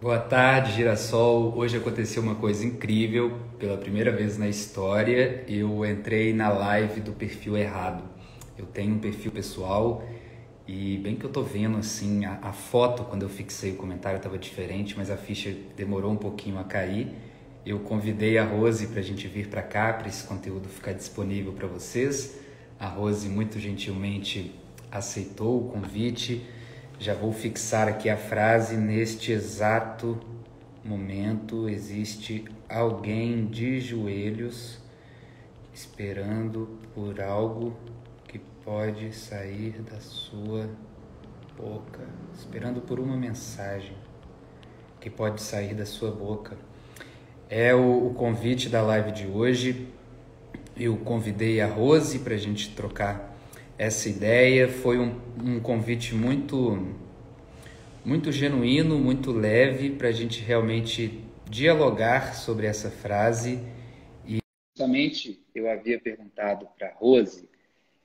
Boa tarde, Girassol. Hoje aconteceu uma coisa incrível. Pela primeira vez na história, eu entrei na live do perfil errado. Eu tenho um perfil pessoal e bem que eu tô vendo assim, a foto quando eu fixei o comentário estava diferente, mas a ficha demorou um pouquinho a cair. Eu convidei a Rose para a gente vir para cá, para esse conteúdo ficar disponível para vocês. A Rose muito gentilmente aceitou o convite. Já vou fixar aqui a frase: neste exato momento existe alguém de joelhos esperando por algo que pode sair da sua boca, esperando por uma mensagem que pode sair da sua boca. É o convite da live de hoje. Eu convidei a Rose para a gente trocar essa ideia. Foi um convite muito genuíno, muito leve, para a gente realmente dialogar sobre essa frase. E justamente eu havia perguntado para a Rose,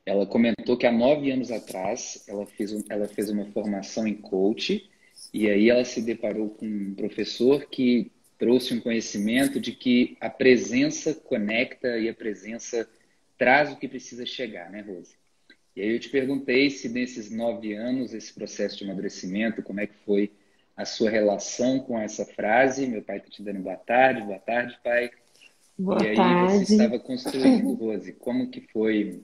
ela comentou que há 9 anos atrás ela fez uma formação em coach, e aí ela se deparou com um professor que trouxe um conhecimento de que a presença conecta e a presença traz o que precisa chegar, né, Rose? E aí eu te perguntei se nesses 9 anos, esse processo de amadurecimento, como é que foi a sua relação com essa frase? Meu pai está te dando boa tarde, pai. Boa E aí você tarde. estava construindo, Rose, como que foi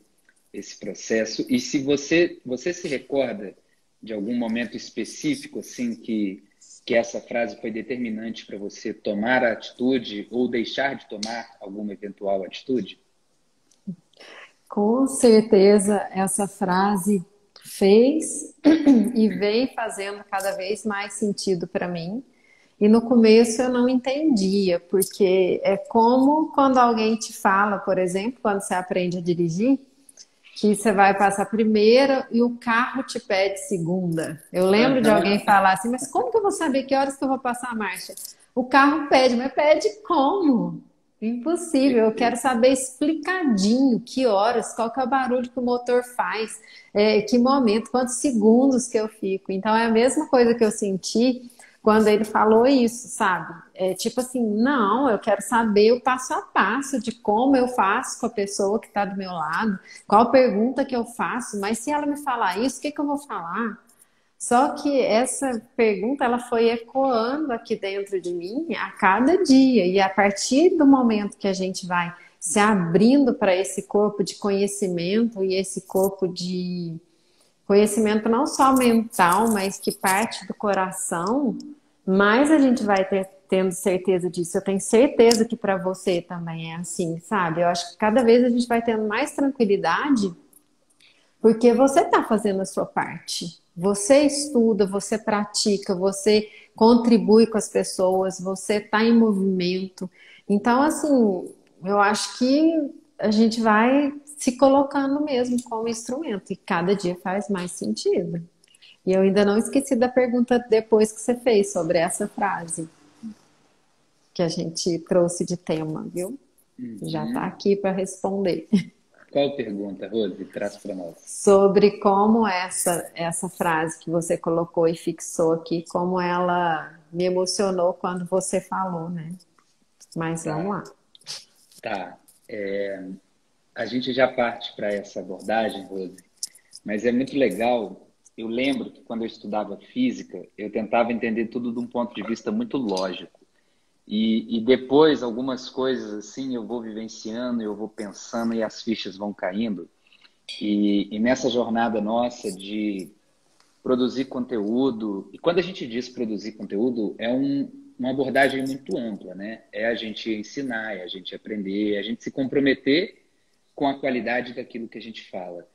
esse processo? E se você se recorda de algum momento específico, assim, que essa frase foi determinante para você tomar a atitude ou deixar de tomar alguma eventual atitude? Com certeza essa frase fez e vem fazendo cada vez mais sentido para mim. E no começo eu não entendia, porque é como quando alguém te fala, por exemplo, quando você aprende a dirigir, que você vai passar primeira e o carro te pede segunda. Eu lembro de alguém Aham. falar assim, mas como que eu vou saber que horas que eu vou passar a marcha? O carro pede, mas pede como? Impossível. Eu quero Perfeito. saber explicadinho que horas, qual que é o barulho que o motor faz, que momento, quantos segundos que eu fico. Então é a mesma coisa que eu senti quando ele falou isso, sabe? É tipo assim, não, eu quero saber o passo a passo de como eu faço com a pessoa que está do meu lado, qual pergunta que eu faço, mas se ela me falar isso, o que que eu vou falar? Só que essa pergunta ela foi ecoando aqui dentro de mim a cada dia, e a partir do momento que a gente vai se abrindo para esse corpo de conhecimento e esse corpo de conhecimento não só mental, mas que parte do coração, mais a gente vai tendo certeza disso. Eu tenho certeza que para você também é assim, sabe? Eu acho que cada vez a gente vai tendo mais tranquilidade porque você está fazendo a sua parte. Você estuda, você pratica, você contribui com as pessoas, você está em movimento. Então, assim, eu acho que a gente vai se colocando mesmo como instrumento e cada dia faz mais sentido. E eu ainda não esqueci da pergunta depois que você fez sobre essa frase que a gente trouxe de tema, viu? Já está Uhum. aqui para responder. Qual pergunta, Rose? Traz para nós. Sobre como essa frase que você colocou e fixou aqui, como ela me emocionou quando você falou, né? Mas vamos Tá, lá. tá. A gente já parte para essa abordagem, Rose, mas é muito legal. Eu lembro que quando eu estudava física, eu tentava entender tudo de um ponto de vista muito lógico. E depois, algumas coisas assim, eu vou vivenciando, eu vou pensando e as fichas vão caindo. E nessa jornada nossa de produzir conteúdo, e quando a gente diz produzir conteúdo, é uma abordagem muito ampla, né? É a gente ensinar, é a gente aprender, é a gente se comprometer com a qualidade daquilo que a gente fala.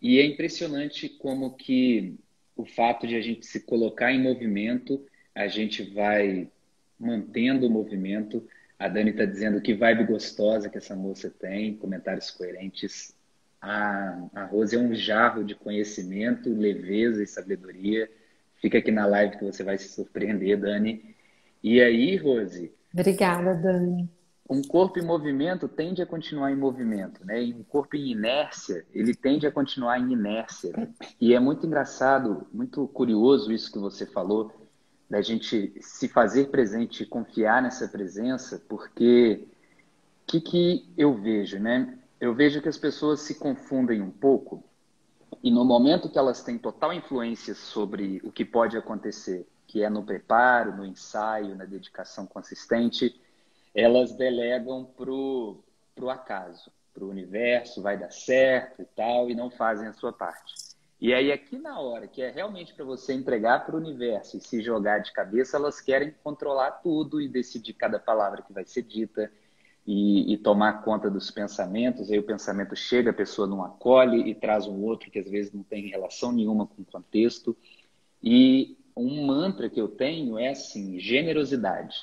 E é impressionante como que o fato de a gente se colocar em movimento, a gente vai mantendo o movimento. A Dani está dizendo que vibe gostosa que essa moça tem, comentários coerentes. A Rose é um jarro de conhecimento, leveza e sabedoria. Fica aqui na live que você vai se surpreender, Dani. E aí, Rose, Obrigada, Dani. um corpo em movimento tende a continuar em movimento, né? E um corpo em inércia, ele tende a continuar em inércia. E é muito engraçado, muito curioso isso que você falou, da gente se fazer presente e confiar nessa presença, porque que eu vejo, né? Eu vejo que as pessoas se confundem um pouco e no momento que elas têm total influência sobre o que pode acontecer, que é no preparo, no ensaio, na dedicação consistente, elas delegam pro acaso, pro universo, vai dar certo e tal, e não fazem a sua parte. E aí aqui na hora, que é realmente para você entregar para o universo e se jogar de cabeça, elas querem controlar tudo e decidir cada palavra que vai ser dita e tomar conta dos pensamentos. Aí o pensamento chega, a pessoa não acolhe e traz um outro que às vezes não tem relação nenhuma com o contexto. E um mantra que eu tenho é assim, generosidade.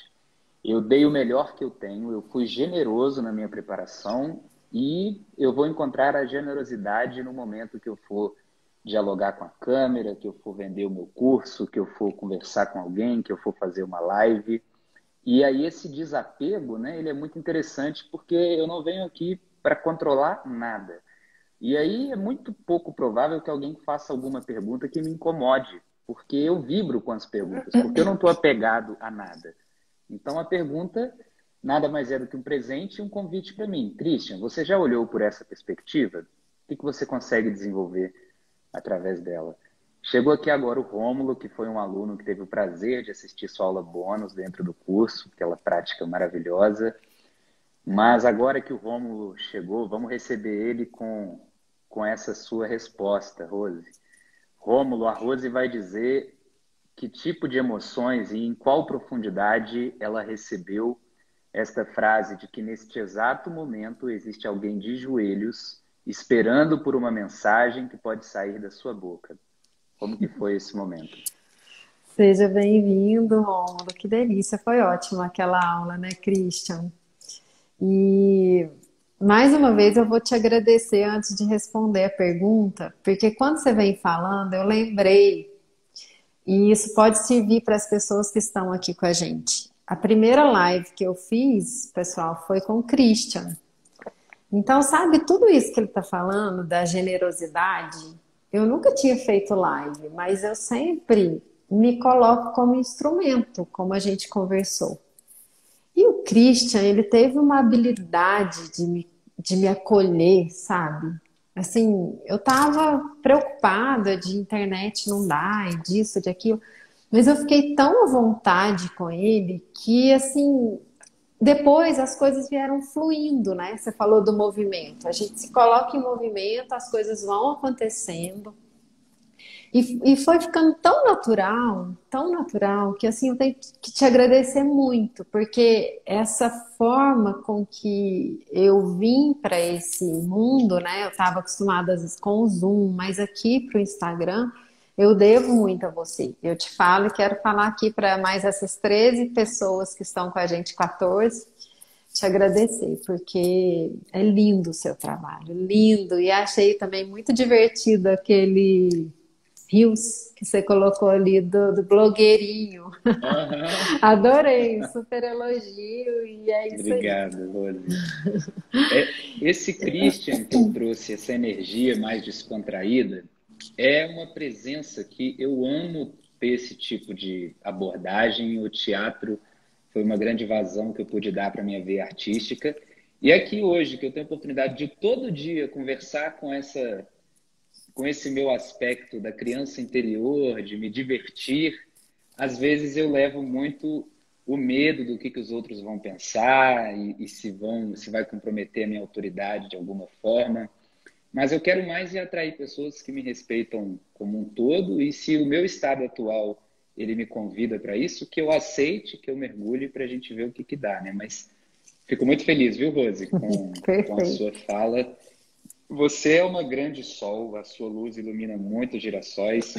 Eu dei o melhor que eu tenho, eu fui generoso na minha preparação e eu vou encontrar a generosidade no momento que eu for dialogar com a câmera, que eu for vender o meu curso, que eu for conversar com alguém, que eu for fazer uma live. E aí esse desapego, né, ele é muito interessante porque eu não venho aqui para controlar nada. E aí é muito pouco provável que alguém faça alguma pergunta que me incomode, porque eu vibro com as perguntas, porque eu não estou apegado a nada. Então a pergunta nada mais é do que um presente e um convite para mim. Christian, você já olhou por essa perspectiva? O que você consegue desenvolver através dela? Chegou aqui agora o Rômulo, que foi um aluno que teve o prazer de assistir sua aula bônus dentro do curso, aquela prática maravilhosa. Mas agora que o Rômulo chegou, vamos receber ele com essa sua resposta, Rose. Rômulo, a Rose vai dizer que tipo de emoções e em qual profundidade ela recebeu esta frase de que neste exato momento existe alguém de joelhos esperando por uma mensagem que pode sair da sua boca. Como que foi esse momento? Seja bem-vindo, Rômulo. Que delícia, foi ótima aquela aula, né, Christian? E mais uma vez eu vou te agradecer antes de responder a pergunta, porque quando você vem falando, eu lembrei, e isso pode servir para as pessoas que estão aqui com a gente. A primeira live que eu fiz, pessoal, foi com o Christian. Então, sabe, tudo isso que ele está falando, da generosidade, eu nunca tinha feito live, mas eu sempre me coloco como instrumento, como a gente conversou. E o Christian, ele teve uma habilidade de me acolher, sabe? Assim, eu tava preocupada de internet não dar, e disso, de aquilo, mas eu fiquei tão à vontade com ele que, assim, depois as coisas vieram fluindo, né? Você falou do movimento. A gente se coloca em movimento, as coisas vão acontecendo. E foi ficando tão natural, que assim eu tenho que te agradecer muito, porque essa forma com que eu vim para esse mundo, né? Eu estava acostumada às vezes com o Zoom, mas aqui para o Instagram eu devo muito a você. Eu te falo e quero falar aqui para mais essas 13 pessoas que estão com a gente, 14, te agradecer, porque é lindo o seu trabalho, lindo. E achei também muito divertido aquele Rios que você colocou ali do blogueirinho. Uhum. Adorei, super elogio e é isso aí. Obrigado, Rose. Esse Christian que eu trouxe, essa energia mais descontraída, é uma presença que eu amo ter esse tipo de abordagem. O teatro foi uma grande vazão que eu pude dar para a minha veia artística. E aqui hoje, que eu tenho a oportunidade de todo dia conversar com esse meu aspecto da criança interior, de me divertir, às vezes eu levo muito o medo do que os outros vão pensar e se vai comprometer a minha autoridade de alguma forma. Mas eu quero mais atrair pessoas que me respeitam como um todo e se o meu estado atual ele me convida para isso, que eu aceite, que eu mergulhe para a gente ver o que dá, né? Mas fico muito feliz, viu, Rose, com a sua Perfeito. fala. Você é uma grande sol, a sua luz ilumina muitos girassóis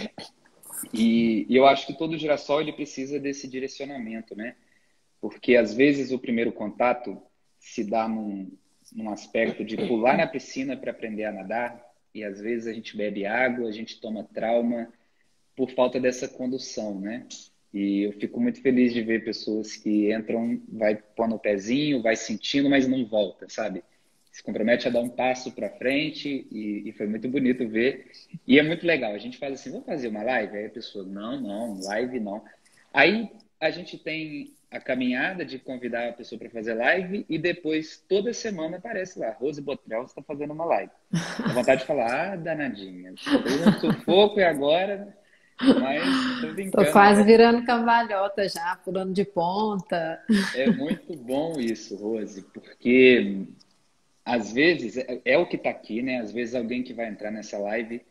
e eu acho que todo girassol ele precisa desse direcionamento, né? Porque às vezes o primeiro contato se dá num aspecto de pular na piscina para aprender a nadar e às vezes a gente bebe água, a gente toma trauma por falta dessa condução, né? E eu fico muito feliz de ver pessoas que entram, vai pondo o pezinho, vai sentindo, mas não volta, sabe? Se compromete a dar um passo para frente e foi muito bonito ver. E é muito legal. A gente fala assim, vamos fazer uma live? Aí a pessoa, não, live não. Aí a gente tem a caminhada de convidar a pessoa para fazer live e depois, toda semana, aparece lá, Rose Botrel está fazendo uma live. Dá vontade de falar, ah, danadinha, foi um sufoco e agora... Mas tô Tô brincando, quase virando cambalhota já, pulando de ponta. é muito bom isso, Rose, porque às vezes é o que está aqui, né? Às vezes alguém que vai entrar nessa live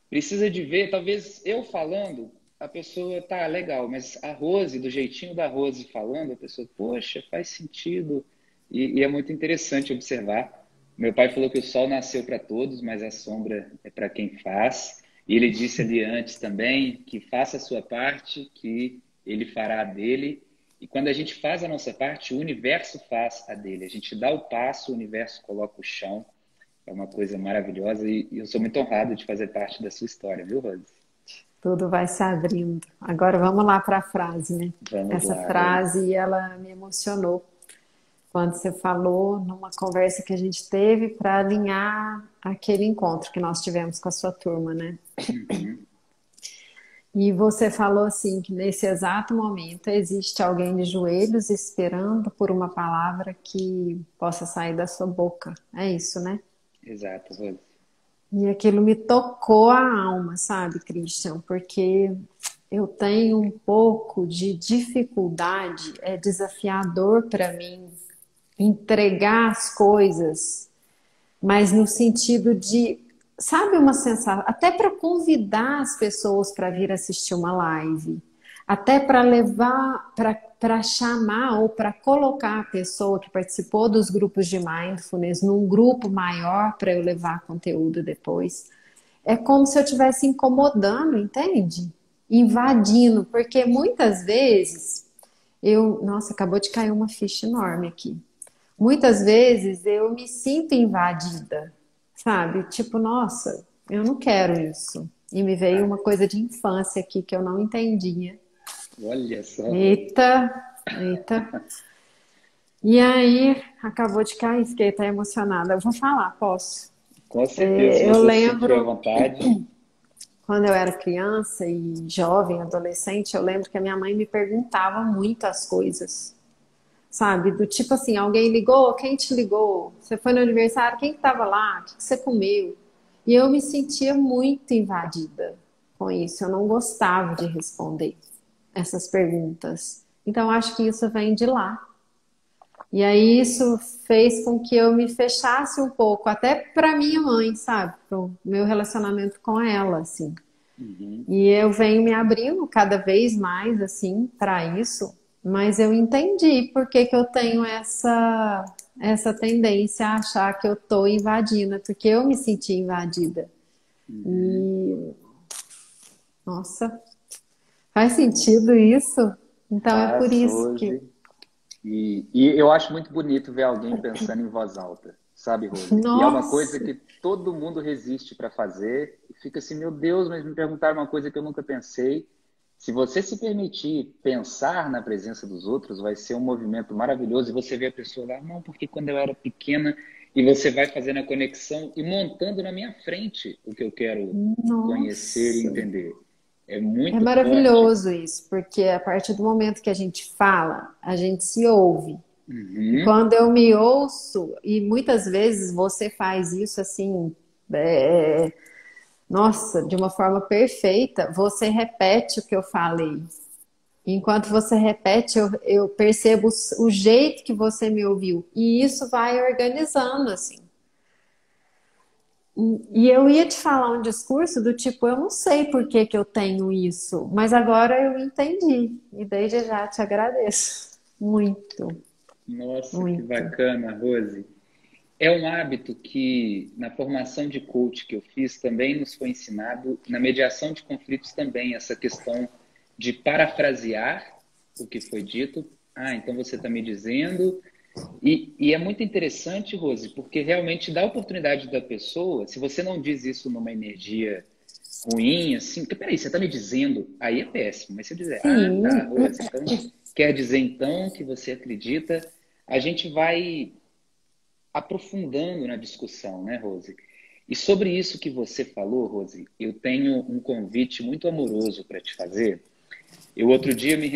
precisa de ver, talvez eu falando, a pessoa tá legal, mas a Rose, do jeitinho da Rose falando, a pessoa, poxa, faz sentido. E é muito interessante observar. Meu pai falou que o sol nasceu para todos, mas a sombra é para quem faz. E ele disse ali antes também que faça a sua parte, que ele fará a dele. E quando a gente faz a nossa parte, o universo faz a dele. A gente dá o passo, o universo coloca o chão. É uma coisa maravilhosa e eu sou muito honrado de fazer parte da sua história, viu, Rose? Tudo vai se abrindo. Agora vamos lá para a frase, né? Vamos Essa lá, Rose. frase, ela me emocionou quando você falou numa conversa que a gente teve para alinhar aquele encontro que nós tivemos com a sua turma, né? Uhum. E você falou assim que nesse exato momento existe alguém de joelhos esperando por uma palavra que possa sair da sua boca. É isso, né? Exato, Rose. E aquilo me tocou a alma, sabe, Christian? Porque eu tenho um pouco de dificuldade, é desafiador para mim entregar as coisas, mas no sentido de, sabe, uma sensação, até para convidar as pessoas para vir assistir uma live, até para levar, para chamar ou para colocar a pessoa que participou dos grupos de mindfulness num grupo maior para eu levar conteúdo depois. É como se eu estivesse incomodando, entende? Invadindo, porque muitas vezes nossa, acabou de cair uma ficha enorme aqui. Muitas vezes eu me sinto invadida, sabe? Tipo, nossa, eu não quero isso. E me veio Ah, uma coisa de infância aqui que eu não entendia. olha só, Rose. Eita, eita. E aí, acabou de cair, fiquei até emocionada. Eu vou falar, posso? Com certeza, se Eu você se sentir à lembro vontade. quando eu era criança e jovem, adolescente, eu lembro que a minha mãe me perguntava muitas coisas, sabe? Do tipo assim, alguém ligou? Quem te ligou? Você foi no aniversário? Quem estava lá? O que você comeu? E eu me sentia muito invadida com isso. Eu não gostava de responder essas perguntas. Então, acho que isso vem de lá. E aí, isso fez com que eu me fechasse um pouco, até para minha mãe, sabe? Para o meu relacionamento com ela, assim. Uhum. E eu venho me abrindo cada vez mais, assim, para isso, mas eu entendi por que que eu tenho essa tendência a achar que eu tô invadindo, porque eu me senti invadida. Uhum. E, nossa, faz sentido isso? Então é por Faz, isso que, Rose. E eu acho muito bonito ver alguém pensando em voz alta, sabe, Rose? E é uma coisa nossa, que todo mundo resiste para fazer e fica assim, meu Deus, mas me perguntaram uma coisa que eu nunca pensei. Se você se permitir pensar na presença dos outros, vai ser um movimento maravilhoso e você vê a pessoa lá, não, porque quando eu era pequena, e você vai fazendo a conexão e montando na minha frente o que eu quero conhecer e nossa. entender. É É muito forte. maravilhoso isso, porque a partir do momento que a gente fala, a gente se ouve. E Uhum. quando eu me ouço, e muitas vezes você faz isso assim, é, nossa, de uma forma perfeita, você repete o que eu falei. Enquanto você repete, eu percebo o jeito que você me ouviu. E isso vai organizando, assim. E eu ia te falar um discurso do tipo, eu não sei por que que eu tenho isso, mas agora eu entendi. E desde já te agradeço. Muito, Nossa, que muito. bacana, Rose. É um hábito que, na formação de coach que eu fiz, também nos foi ensinado, na mediação de conflitos também, essa questão de parafrasear o que foi dito. Ah, então você está me dizendo. E é muito interessante, Rose, porque realmente dá a oportunidade da pessoa, se você não diz isso numa energia ruim, assim, porque peraí, você está me dizendo, aí é péssimo. Mas se eu dizer, ah, tá, Sim, Rose, então quer dizer então que você acredita, a gente vai aprofundando na discussão, né, Rose? E sobre isso que você falou, Rose, eu tenho um convite muito amoroso para te fazer. Eu outro dia me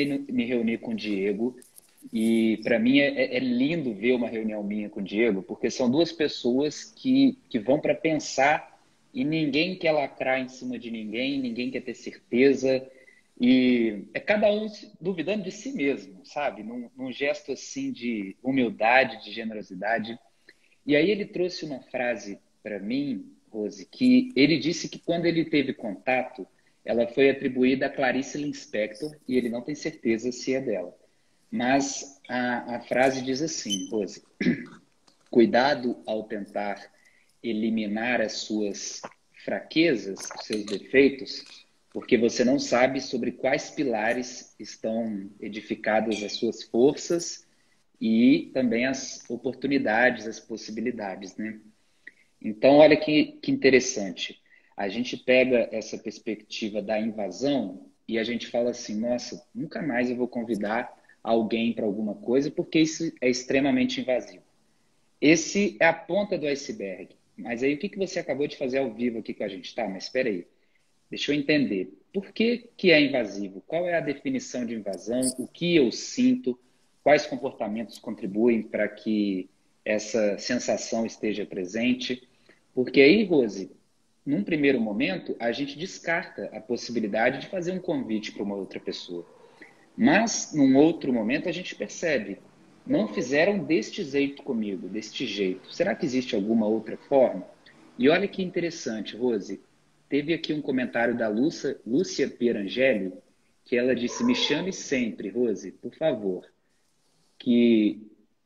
reuni com o Diego e para mim é lindo ver uma reunião minha com o Diego, porque são duas pessoas que vão para pensar e ninguém quer lacrar em cima de ninguém, ninguém quer ter certeza e é cada um duvidando de si mesmo, sabe? Num gesto assim de humildade, de generosidade. E aí ele trouxe uma frase para mim, Rose, que ele disse que quando ele teve contato, ela foi atribuída a Clarice Lispector e ele não tem certeza se é dela. Mas a frase diz assim, Rose, cuidado ao tentar eliminar as suas fraquezas, os seus defeitos, porque você não sabe sobre quais pilares estão edificadas as suas forças e também as oportunidades, as possibilidades, né? Então, olha que interessante. A gente pega essa perspectiva da invasão e a gente fala assim, nossa, nunca mais eu vou convidar alguém para alguma coisa porque isso é extremamente invasivo. Esse é a ponta do iceberg. Mas aí o que você acabou de fazer ao vivo aqui com a gente? Tá, mas espera aí. Deixa eu entender. Por que é invasivo? Qual é a definição de invasão? O que eu sinto? Quais comportamentos contribuem para que essa sensação esteja presente? Porque aí, Rose, num primeiro momento, a gente descarta a possibilidade de fazer um convite para uma outra pessoa. Mas, num outro momento, a gente percebe, não fizeram deste jeito comigo, deste jeito. Será que existe alguma outra forma? E olha que interessante, Rose, teve aqui um comentário da Lúcia Pierangeli, que ela disse, me chame sempre, Rose, por favor. Que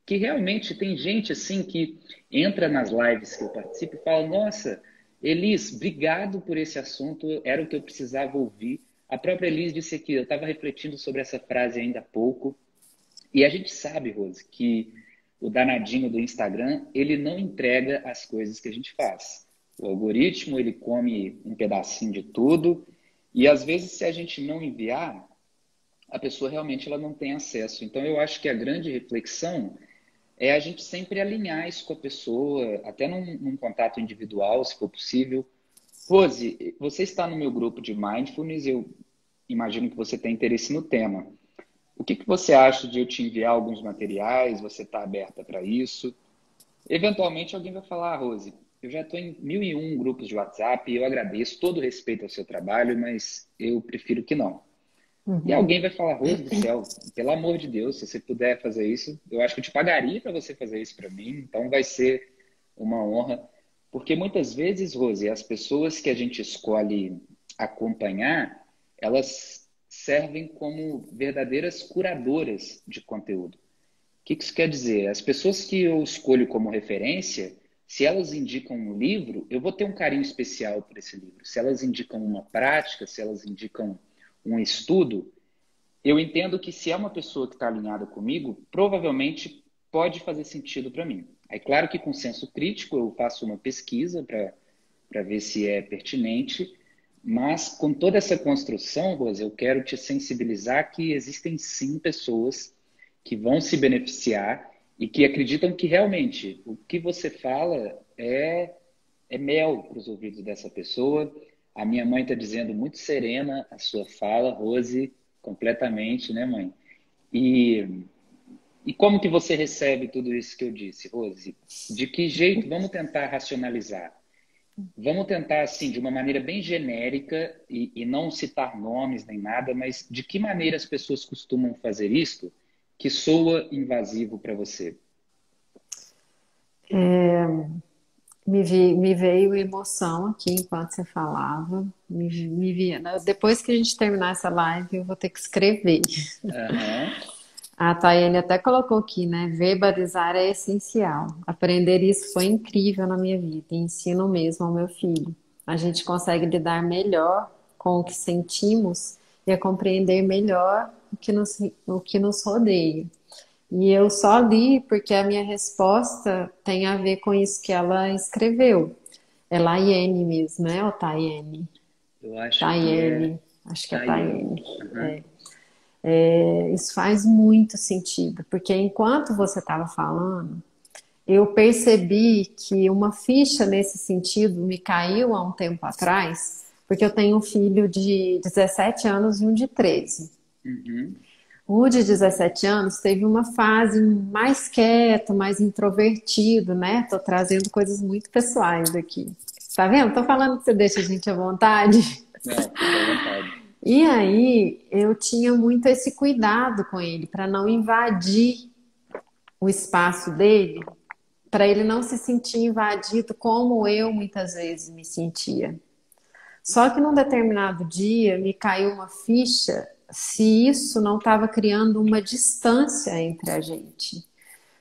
realmente tem gente assim que entra nas lives que eu participo e fala, nossa, Elis, obrigado por esse assunto, era o que eu precisava ouvir. A própria Elis disse aqui, eu estava refletindo sobre essa frase ainda há pouco, e a gente sabe, Rose, que o danadinho do Instagram, ele não entrega as coisas que a gente faz. O algoritmo, ele come um pedacinho de tudo, e às vezes se a gente não enviar, a pessoa realmente ela não tem acesso. Então eu acho que a grande reflexão é a gente sempre alinhar isso com a pessoa, até num contato individual, se for possível. Rose, você está no meu grupo de Mindfulness, eu imagino que você tem interesse no tema. O que você acha de eu te enviar alguns materiais? Você está aberta para isso? Eventualmente alguém vai falar, Rose, eu já estou em 1001 grupos de WhatsApp e eu agradeço todo o respeito ao seu trabalho, mas eu prefiro que não. E Uhum. alguém vai falar, Rose do céu, pelo amor de Deus, se você puder fazer isso, eu acho que eu te pagaria para você fazer isso para mim, então vai ser uma honra. Porque muitas vezes, Rose, as pessoas que a gente escolhe acompanhar, elas servem como verdadeiras curadoras de conteúdo. O que isso quer dizer? As pessoas que eu escolho como referência, se elas indicam um livro, eu vou ter um carinho especial por esse livro. Se elas indicam uma prática, se elas indicam um estudo, eu entendo que se é uma pessoa que está alinhada comigo, provavelmente pode fazer sentido para mim. É claro que com senso crítico eu faço uma pesquisa para ver se é pertinente, mas com toda essa construção, Rose, eu quero te sensibilizar que existem sim pessoas que vão se beneficiar e que acreditam que realmente o que você fala é mel para os ouvidos dessa pessoa. A minha mãe está dizendo muito serena a sua fala, Rose, completamente, né, mãe? E, e como que você recebe tudo isso que eu disse, Rose? De que jeito? Vamos tentar racionalizar. Vamos tentar, assim, de uma maneira bem genérica e não citar nomes nem nada, mas de que maneira as pessoas costumam fazer isto que soa invasivo para você? Me veio emoção aqui enquanto você falava. Depois que a gente terminar essa live, eu vou ter que escrever. Aham. A Tayane até colocou aqui, né? Verbalizar é essencial. Aprender isso foi incrível na minha vida e ensino mesmo ao meu filho. A gente consegue lidar melhor com o que sentimos e a compreender melhor o que nos rodeia. E eu só li porque a minha resposta tem a ver com isso que ela escreveu. É Laiane mesmo, né? Ou Tayane? Eu acho que é Tayane, acho que é Tayane. Tayane. Aham. Isso faz muito sentido, porque enquanto você estava falando, eu percebi que uma ficha nesse sentido me caiu há um tempo atrás, porque eu tenho um filho de 17 anos e um de 13. Uhum. O de 17 anos teve uma fase mais quieto, mais introvertido, né? Tô trazendo coisas muito pessoais aqui. Tá vendo? Tô falando que você deixa a gente à vontade. Não, fica à vontade. E aí eu tinha muito esse cuidado com ele para não invadir o espaço dele, para ele não se sentir invadido como eu muitas vezes me sentia. Só que num determinado dia me caiu uma ficha se isso não estava criando uma distância entre a gente.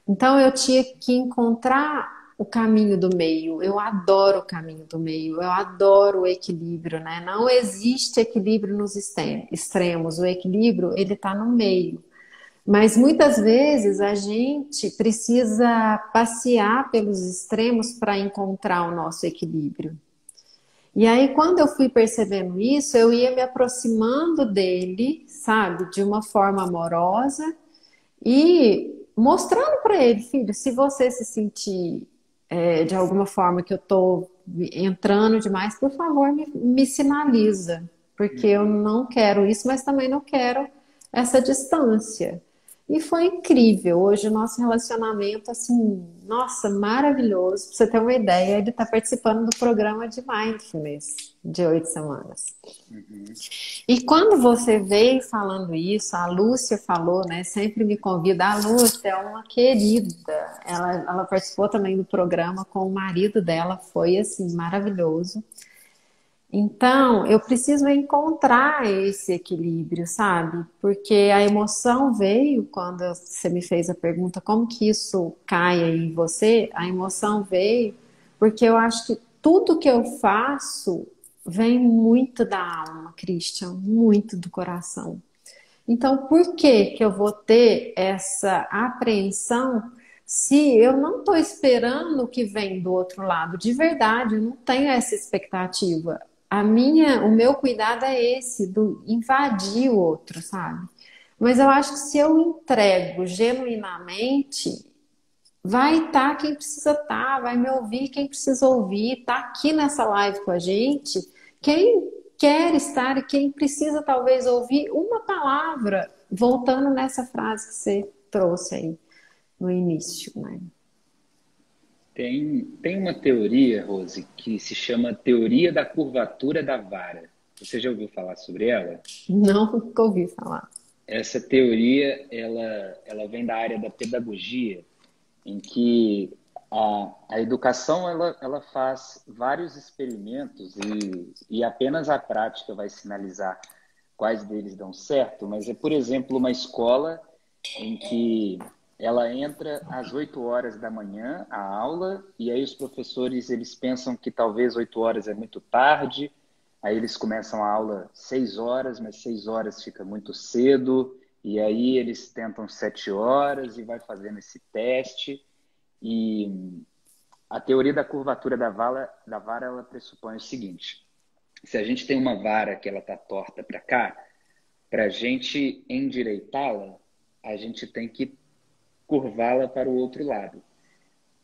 Então eu tinha que encontrar o caminho do meio. Eu adoro o caminho do meio, eu adoro o equilíbrio, né? Não existe equilíbrio nos extremos, o equilíbrio ele está no meio. Mas muitas vezes a gente precisa passear pelos extremos para encontrar o nosso equilíbrio. E aí, quando eu fui percebendo isso, eu ia me aproximando dele, sabe, de uma forma amorosa e mostrando para ele, filho, se você se sentir de alguma forma que eu estou entrando demais, por favor, me sinaliza, porque eu Uhum. não quero isso, mas também não quero essa distância. E foi incrível. Hoje o nosso relacionamento, assim, nossa, maravilhoso. Pra você ter uma ideia, ele está participando do programa de Mindfulness de 8 semanas. Uhum. E quando você veio falando isso, a Lúcia falou, né? Sempre me convida. A Lúcia é uma querida. Ela participou também do programa com o marido dela, foi assim, maravilhoso. Então, eu preciso encontrar esse equilíbrio, sabe? Porque a emoção veio quando você me fez a pergunta, como que isso cai aí em você? A emoção veio porque eu acho que tudo que eu faço vem muito da alma, Christian, muito do coração. Então, por que que eu vou ter essa apreensão se eu não estou esperando o que vem do outro lado? De verdade, eu não tenho essa expectativa. O meu cuidado é esse, do invadir o outro, sabe? Mas eu acho que se eu entrego genuinamente, vai estar quem precisa estar, vai me ouvir quem precisa ouvir, está aqui nessa live com a gente, quem quer estar e quem precisa talvez ouvir uma palavra, voltando nessa frase que você trouxe aí no início, né? Tem uma teoria, Rose, que se chama teoria da curvatura da vara. Você já ouviu falar sobre ela? Não nunca ouvi falar. Essa teoria, ela vem da área da pedagogia, em que a educação ela faz vários experimentos e apenas a prática vai sinalizar quais deles dão certo, mas é, por exemplo, uma escola em que ela entra às 8 horas da manhã, a aula, e aí os professores eles pensam que talvez 8 horas é muito tarde, aí eles começam a aula 6 horas, mas 6 horas fica muito cedo, e aí eles tentam 7 horas e vai fazendo esse teste. E a teoria da curvatura da vara ela pressupõe o seguinte: se a gente tem uma vara que ela está torta para cá, para a gente endireitá-la, a gente tem que curvá-la para o outro lado.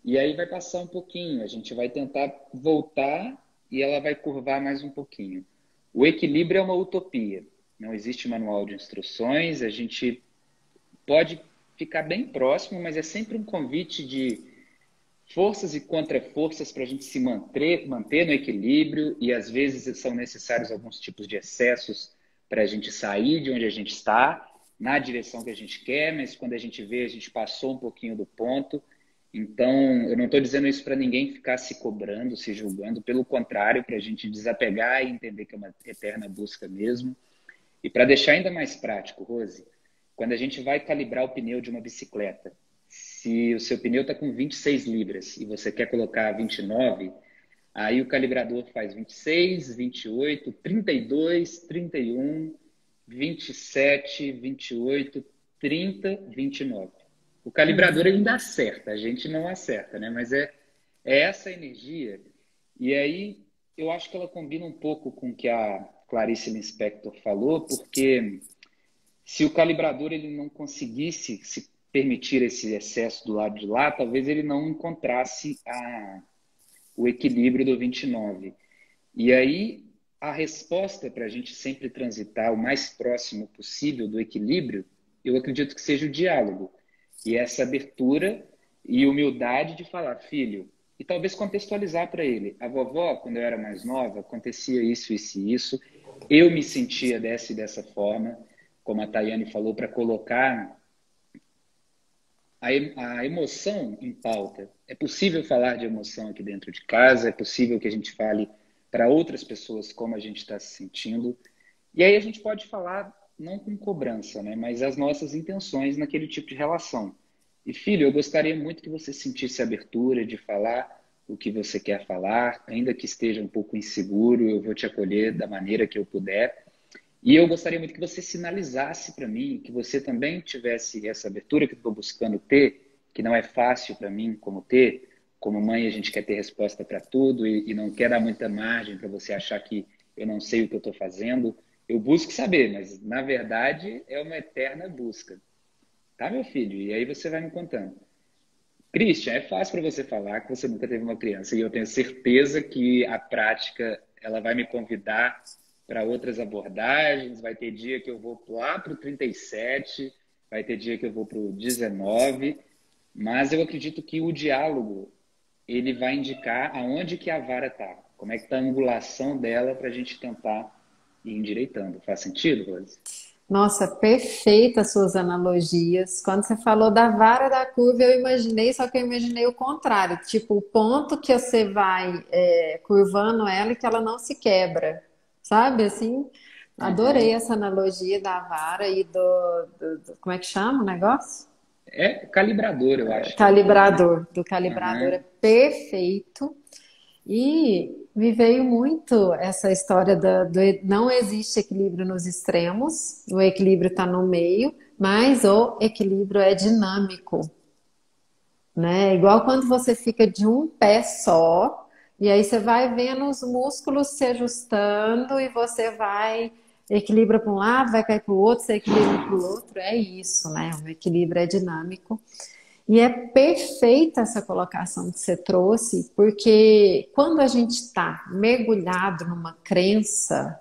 E aí vai passar um pouquinho, a gente vai tentar voltar e ela vai curvar mais um pouquinho. O equilíbrio é uma utopia. Não existe manual de instruções, a gente pode ficar bem próximo, mas é sempre um convite de forças e contra-forças para a gente se manter no equilíbrio e às vezes são necessários alguns tipos de excessos para a gente sair de onde a gente está, na direção que a gente quer, mas quando a gente vê, a gente passou um pouquinho do ponto. Então, eu não estou dizendo isso para ninguém ficar se cobrando, se julgando, pelo contrário, para a gente desapegar e entender que é uma eterna busca mesmo. E para deixar ainda mais prático, Rose, quando a gente vai calibrar o pneu de uma bicicleta, se o seu pneu está com 26 libras e você quer colocar 29, aí o calibrador faz 26, 28, 32, 31, 27, 28, 30, 29. O calibrador Uhum. ainda acerta, a gente não acerta, né? Mas é essa energia. E aí eu acho que ela combina um pouco com o que a Clarice Lispector falou, porque se o calibrador ele não conseguisse se permitir esse excesso do lado de lá, talvez ele não encontrasse o equilíbrio do 29. E aí a resposta para a gente sempre transitar o mais próximo possível do equilíbrio, eu acredito que seja o diálogo. E essa abertura e humildade de falar, filho, e talvez contextualizar para ele. A vovó, quando eu era mais nova, acontecia isso, isso e isso. Eu me sentia dessa e dessa forma, como a Tayane falou, para colocar a emoção em pauta. É possível falar de emoção aqui dentro de casa, é possível que a gente fale para outras pessoas como a gente está se sentindo. E aí a gente pode falar, não com cobrança, né, mas as nossas intenções naquele tipo de relação. E, filho, eu gostaria muito que você sentisse a abertura de falar o que você quer falar, ainda que esteja um pouco inseguro, eu vou te acolher da maneira que eu puder. E eu gostaria muito que você sinalizasse para mim que você também tivesse essa abertura que eu estou buscando ter, que não é fácil para mim como ter. Como mãe, a gente quer ter resposta para tudo e não quer dar muita margem para você achar que eu não sei o que eu estou fazendo. Eu busco saber, mas na verdade é uma eterna busca. Tá, meu filho? E aí você vai me contando. Christian, é fácil para você falar que você nunca teve uma criança e eu tenho certeza que a prática ela vai me convidar para outras abordagens. Vai ter dia que eu vou lá para o 37, vai ter dia que eu vou para o 19, mas eu acredito que o diálogo ele vai indicar aonde que a vara está, como é que está a angulação dela para a gente tentar ir endireitando. Faz sentido, Rose? Nossa, perfeita as suas analogias. Quando você falou da vara da curva, eu imaginei, só que eu imaginei o contrário, tipo, o ponto que você vai curvando ela e que ela não se quebra, sabe? Assim, adorei Uhum. essa analogia da vara e como é que chama o negócio? É calibrador, eu acho que é o nome. Calibrador, do calibrador é Uhum. perfeito. E me veio muito essa história não existe equilíbrio nos extremos, o equilíbrio está no meio, mas o equilíbrio é dinâmico, né? Igual quando você fica de um pé só, e aí você vai vendo os músculos se ajustando e você vai equilibra para um lado, vai cair para o outro, você equilibra para o outro, é isso, né? O equilíbrio é dinâmico. E é perfeita essa colocação que você trouxe, porque quando a gente está mergulhado numa crença,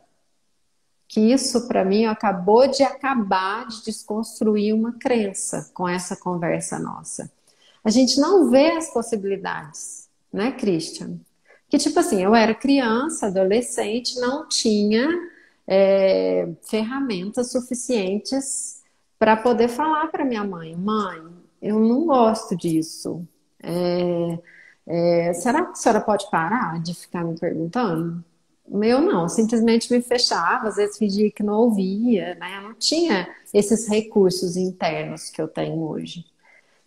que isso para mim acabou de acabar de desconstruir uma crença com essa conversa nossa. A gente não vê as possibilidades, né, Christian? Que tipo assim, eu era criança, adolescente, não tinha ferramentas suficientes para poder falar para minha mãe, mãe, eu não gosto disso. Será que a senhora pode parar de ficar me perguntando? Eu não, simplesmente me fechava, às vezes fingia que não ouvia, né? Eu não tinha esses recursos internos que eu tenho hoje.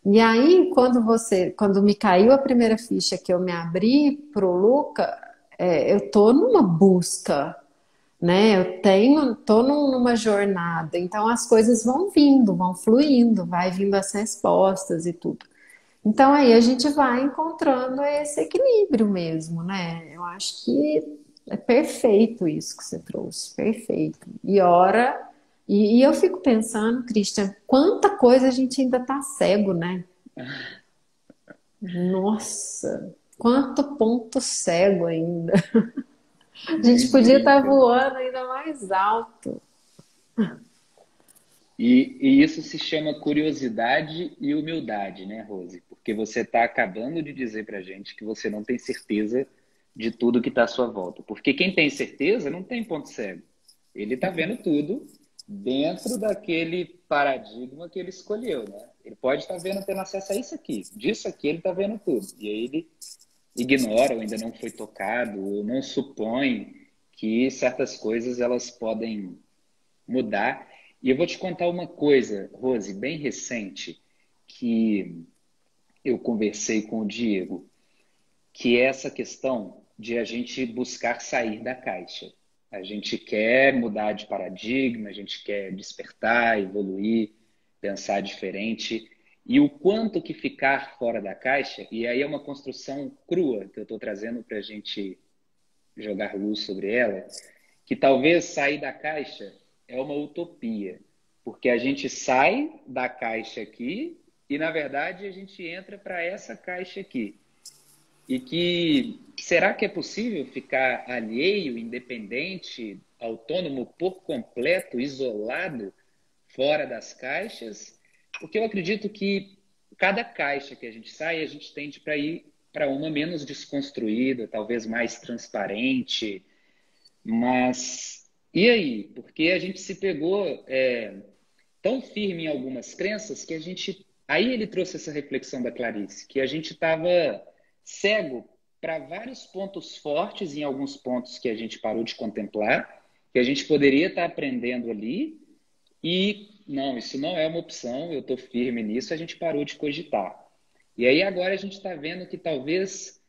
E aí, quando me caiu a primeira ficha que eu me abri pro Luca, eu tô numa busca, né? Tô numa jornada, então as coisas vão vindo, vão fluindo, vai vindo as respostas e tudo. Então aí a gente vai encontrando esse equilíbrio mesmo, né? Eu acho que é perfeito isso que você trouxe, perfeito. E eu fico pensando, Christian, quanta coisa a gente ainda tá cego, né? Nossa, quanto ponto cego ainda. A gente Nem podia estar brinca. voando ainda mais alto. E isso se chama curiosidade e humildade, né, Rose? Porque você está acabando de dizer para a gente que você não tem certeza de tudo que está à sua volta. Porque quem tem certeza não tem ponto cego. Ele está vendo tudo dentro daquele paradigma que ele escolheu, né? Ele pode estar vendo, tendo acesso a isso aqui. Disso aqui ele está vendo tudo. E aí ele ignora ou ainda não foi tocado ou não supõe que certas coisas elas podem mudar. E eu vou te contar uma coisa, Rose, bem recente, que eu conversei com o Diego, que é essa questão de a gente buscar sair da caixa. A gente quer mudar de paradigma, a gente quer despertar, evoluir, pensar diferente. E o quanto que ficar fora da caixa, e aí é uma construção crua que eu estou trazendo para a gente jogar luz sobre ela, que talvez sair da caixa é uma utopia, porque a gente sai da caixa aqui e, na verdade, a gente entra para essa caixa aqui. E que será que é possível ficar alheio, independente, autônomo por completo, isolado, fora das caixas? Porque eu acredito que cada caixa que a gente sai, a gente tende para ir para uma menos desconstruída, talvez mais transparente, mas e aí? Porque a gente se pegou tão firme em algumas crenças que a gente. Aí ele trouxe essa reflexão da Clarice, que a gente estava cego para vários pontos fortes em alguns pontos que a gente parou de contemplar, que a gente poderia estar aprendendo ali, e não, isso não é uma opção, eu estou firme nisso, a gente parou de cogitar. E aí agora a gente está vendo que talvez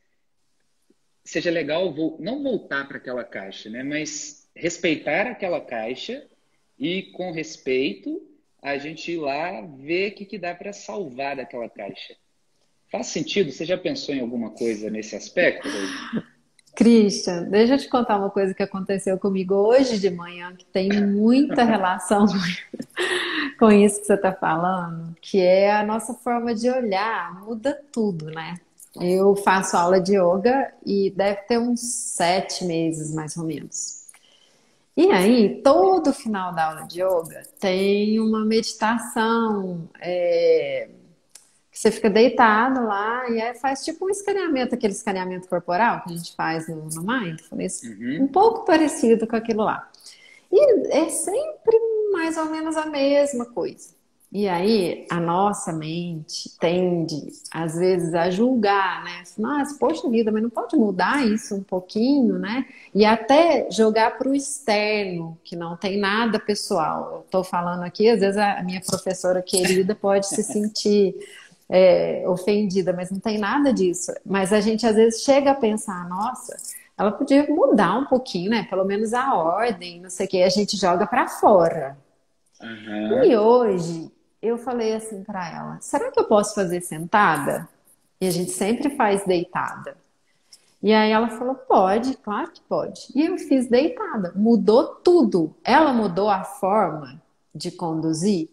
seja legal não voltar para aquela caixa, né? Mas respeitar aquela caixa e, com respeito, a gente ir lá ver o que dá para salvar daquela caixa. Faz sentido? Você já pensou em alguma coisa nesse aspecto, Rose? Christian, deixa eu te contar uma coisa que aconteceu comigo hoje de manhã, que tem muita relação com isso que você está falando, que é a nossa forma de olhar, muda tudo, né? Eu faço aula de yoga e deve ter uns 7 meses, mais ou menos. E aí, todo final da aula de yoga tem uma meditação, que você fica deitado lá e aí faz tipo um escaneamento, aquele escaneamento corporal que a gente faz no Mindfulness, um Uhum. pouco parecido com aquilo lá. E é sempre mais ou menos a mesma coisa. E aí a nossa mente tende, às vezes, a julgar, né? Nossa, poxa vida, mas não pode mudar isso um pouquinho, né? E até jogar para o externo, que não tem nada pessoal. Eu estou falando aqui, às vezes a minha professora querida pode se sentir ofendida, mas não tem nada disso. Mas a gente às vezes chega a pensar, nossa, ela podia mudar um pouquinho, né? Pelo menos a ordem, não sei o que, a gente joga para fora. Aham. E hoje eu falei assim para ela: será que eu posso fazer sentada? E a gente sempre faz deitada. E aí ela falou: pode, claro que pode. E eu fiz deitada. Mudou tudo. Ela mudou a forma de conduzir.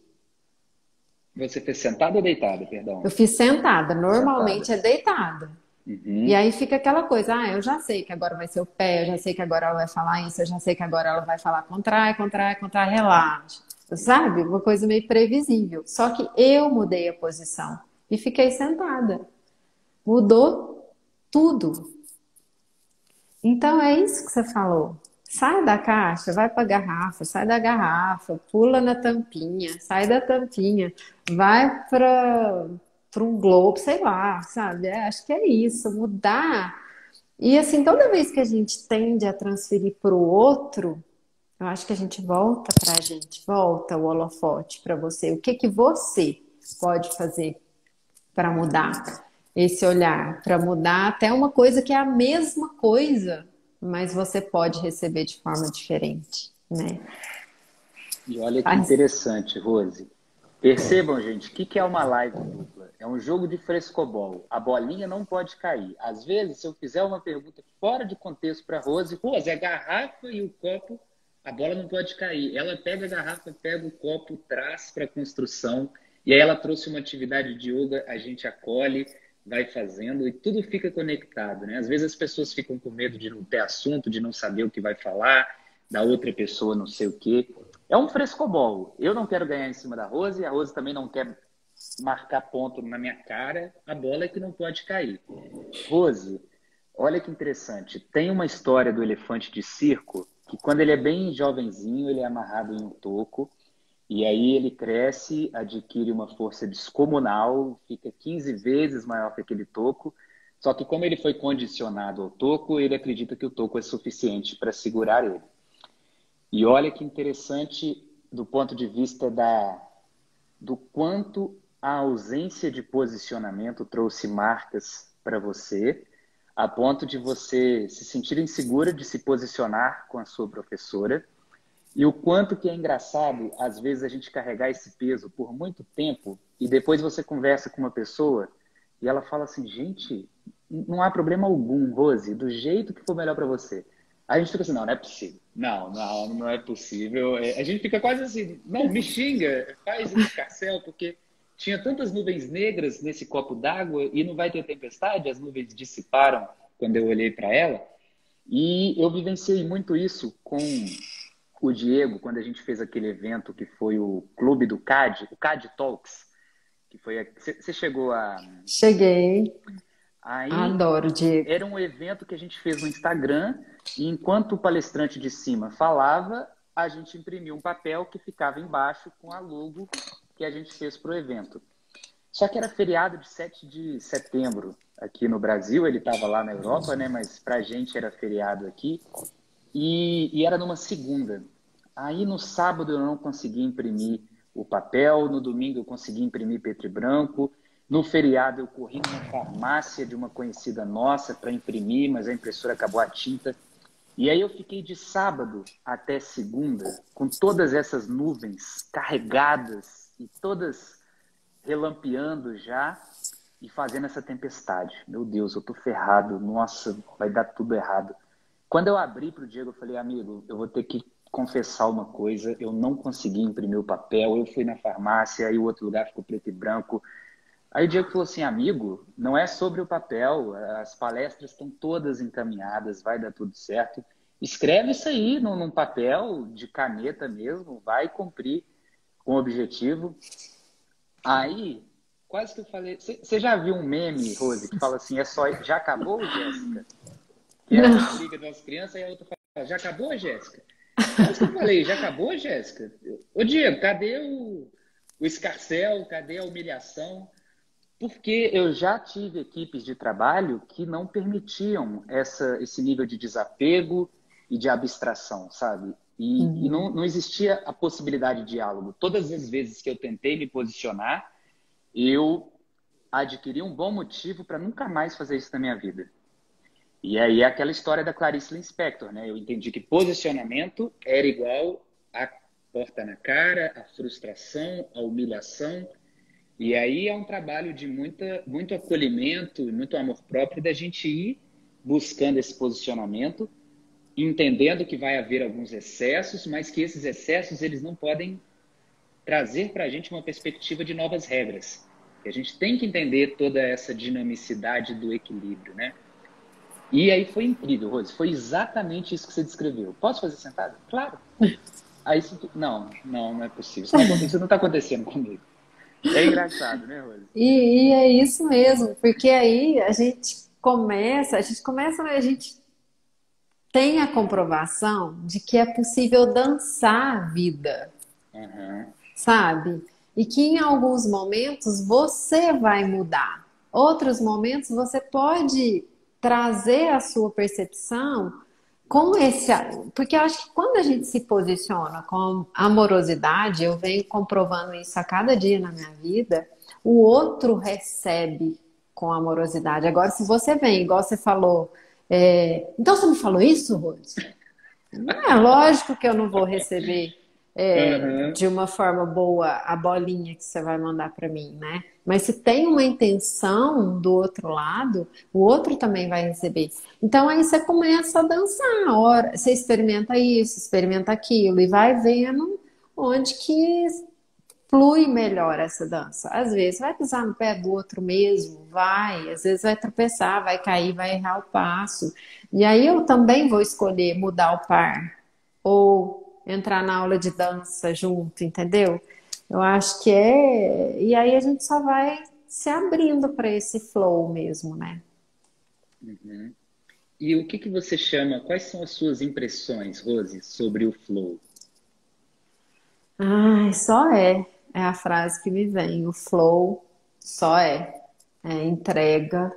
Você fez sentada ou deitada, Eu perdão? fiz sentada. Sentada. Normalmente é deitada. E Uhum. aí fica aquela coisa: eu já sei que agora vai ser o pé, eu já sei que agora ela vai falar isso, eu já sei que agora ela vai falar contrai, contrai, contrai, relaxa. Sabe? Uma coisa meio previsível. Só que eu mudei a posição e fiquei sentada. Mudou tudo. Então é isso que você falou. Sai da caixa, vai para a garrafa, sai da garrafa, pula na tampinha, sai da tampinha, vai para um globo, sei lá, sabe? Acho que é isso, mudar. E assim, toda vez que a gente tende a transferir para o outro, eu acho que a gente volta para a gente, volta o holofote para você. O que que você pode fazer para mudar esse olhar, para mudar até uma coisa que é a mesma coisa, mas você pode receber de forma diferente, né? E olha que Faz. interessante, Rose. Percebam, gente, o que é uma live dupla? É um jogo de frescobol. A bolinha não pode cair. Às vezes, se eu fizer uma pergunta fora de contexto para Rose, Rose, a garrafa e o copo, a bola não pode cair. Ela pega a garrafa, pega o copo, traz para a construção. E aí ela trouxe uma atividade de yoga, a gente acolhe, vai fazendo e tudo fica conectado, né? Às vezes as pessoas ficam com medo de não ter assunto, de não saber o que vai falar, da outra pessoa não sei o quê. É um frescobol. Eu não quero ganhar em cima da Rose, a Rose também não quer marcar ponto na minha cara, a bola é que não pode cair. Rose, olha que interessante. Tem uma história do elefante de circo que quando ele é bem jovenzinho, ele é amarrado em um toco e aí ele cresce, adquire uma força descomunal, fica 15 vezes maior que aquele toco. Só que como ele foi condicionado ao toco, ele acredita que o toco é suficiente para segurar ele. E olha que interessante do ponto de vista do quanto a ausência de posicionamento trouxe marcas para você, a ponto de você se sentir insegura de se posicionar com a sua professora, e o quanto que é engraçado, às vezes, a gente carregar esse peso por muito tempo, e depois você conversa com uma pessoa e ela fala assim, gente, não há problema algum, Rose, do jeito que for melhor para você. Aí a gente fica assim, não, não é possível. Não, não, não é possível. A gente fica quase assim, não, me xinga, faz um escarcéu, porque tinha tantas nuvens negras nesse copo d'água e não vai ter tempestade, as nuvens dissiparam quando eu olhei para ela. E eu vivenciei muito isso com o Diego, quando a gente fez aquele evento que foi o Clube do CAD, o CAD Talks, que foi... Você chegou a... Cheguei. Aí Adoro, Diego. era um evento que a gente fez no Instagram e enquanto o palestrante de cima falava, a gente imprimiu um papel que ficava embaixo com a logo que a gente fez para o evento. Só que era feriado de 7 de setembro aqui no Brasil, ele estava lá na Europa, né? Mas para a gente era feriado aqui e era numa segunda. Aí no sábado eu não consegui imprimir o papel, no domingo eu consegui imprimir preto e branco, no feriado eu corri numa farmácia de uma conhecida nossa para imprimir, mas a impressora acabou a tinta. E aí eu fiquei de sábado até segunda com todas essas nuvens carregadas e todas relampeando já e fazendo essa tempestade. Meu Deus, eu tô ferrado. Nossa, vai dar tudo errado. Quando eu abri para o Diego, eu falei, amigo, eu vou ter que confessar uma coisa. Eu não consegui imprimir o papel. Eu fui na farmácia e o outro lugar ficou preto e branco. Aí o Diego falou assim, amigo, não é sobre o papel. As palestras estão todas encaminhadas, vai dar tudo certo. Escreve isso aí num papel de caneta mesmo, vai cumprir com o objetivo. Aí, quase que eu falei... Você já viu um meme, Rose, que fala assim, é só... Já acabou, Jéssica? Que é uma Não. briga das crianças e a outra fala, já acabou, Jéssica? Quase que eu falei, já acabou, Jéssica? Ô, Diego, cadê o escarcéu? Cadê a humilhação? Porque eu já tive equipes de trabalho que não permitiam esse nível de desapego e de abstração, sabe? E Uhum. não existia a possibilidade de diálogo. Todas as vezes que eu tentei me posicionar, eu adquiri um bom motivo para nunca mais fazer isso na minha vida. E aí é aquela história da Clarice Lispector, né? Eu entendi que posicionamento era igual a porta na cara, a frustração, a humilhação. E aí é um trabalho de muito acolhimento e muito amor próprio da gente ir buscando esse posicionamento, entendendo que vai haver alguns excessos, mas que esses excessos eles não podem trazer para a gente uma perspectiva de novas regras. E a gente tem que entender toda essa dinamicidade do equilíbrio, né? E aí foi incrível, Rose. Foi exatamente isso que você descreveu. Posso fazer sentado? Claro. Aí não é possível. Isso não está acontecendo comigo. É engraçado, né, Rose? E é isso mesmo, porque aí a gente tem a comprovação de que é possível dançar a vida, Uhum. sabe? E que em alguns momentos você vai mudar. Outros momentos você pode trazer a sua percepção com esse. Porque eu acho que quando a gente se posiciona com amorosidade, eu venho comprovando isso a cada dia na minha vida, o outro recebe com amorosidade. Agora, se você vem, igual você falou, então você me falou isso, Rose? Não é lógico que eu não vou receber Uhum. de uma forma boa a bolinha que você vai mandar para mim, né? Mas se tem uma intenção do outro lado, o outro também vai receber. Então aí você começa a dançar, ora, você experimenta isso, experimenta aquilo e vai vendo onde que flui melhor essa dança. Às vezes vai pisar no pé do outro mesmo, vai, às vezes vai tropeçar, vai cair, vai errar o passo. E aí eu também vou escolher mudar o par ou entrar na aula de dança junto, entendeu? Eu acho que é. E aí a gente só vai se abrindo para esse flow mesmo, né? Uhum. E o que você chama, quais são as suas impressões, Rose, sobre o flow? Ai, só é. É a frase que me vem. O flow só é. É entrega.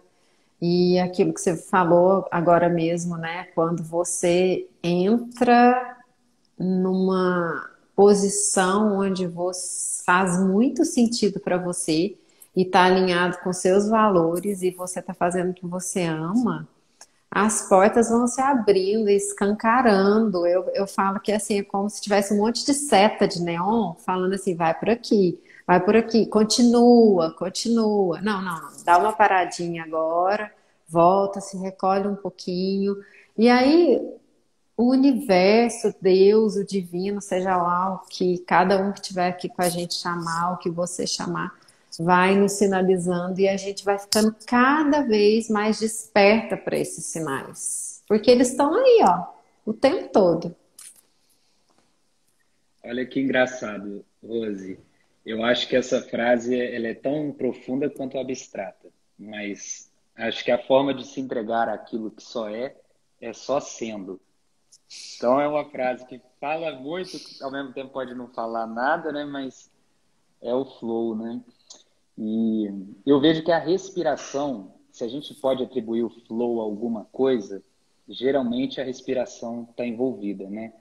E aquilo que você falou agora mesmo, né? Quando você entra numa posição onde você faz muito sentido para você e está alinhado com seus valores e você está fazendo o que você ama, as portas vão se abrindo e escancarando. Eu falo que assim, é como se tivesse um monte de seta de neon falando assim, vai por aqui, continua, continua. Não, não, não, dá uma paradinha agora, volta, se recolhe um pouquinho. E aí, o universo, Deus, o divino, seja lá o que cada um que estiver aqui com a gente chamar, o que você chamar, vai nos sinalizando e a gente vai ficando cada vez mais desperta para esses sinais. Porque eles estão aí, ó, o tempo todo. Olha que engraçado, Rose. Eu acho que essa frase ela é tão profunda quanto abstrata, mas acho que a forma de se entregar àquilo que só é só sendo. Então é uma frase que fala muito, ao mesmo tempo pode não falar nada, né? Mas é o flow, né? E eu vejo que a respiração, se a gente pode atribuir o flow a alguma coisa, geralmente a respiração está envolvida, né?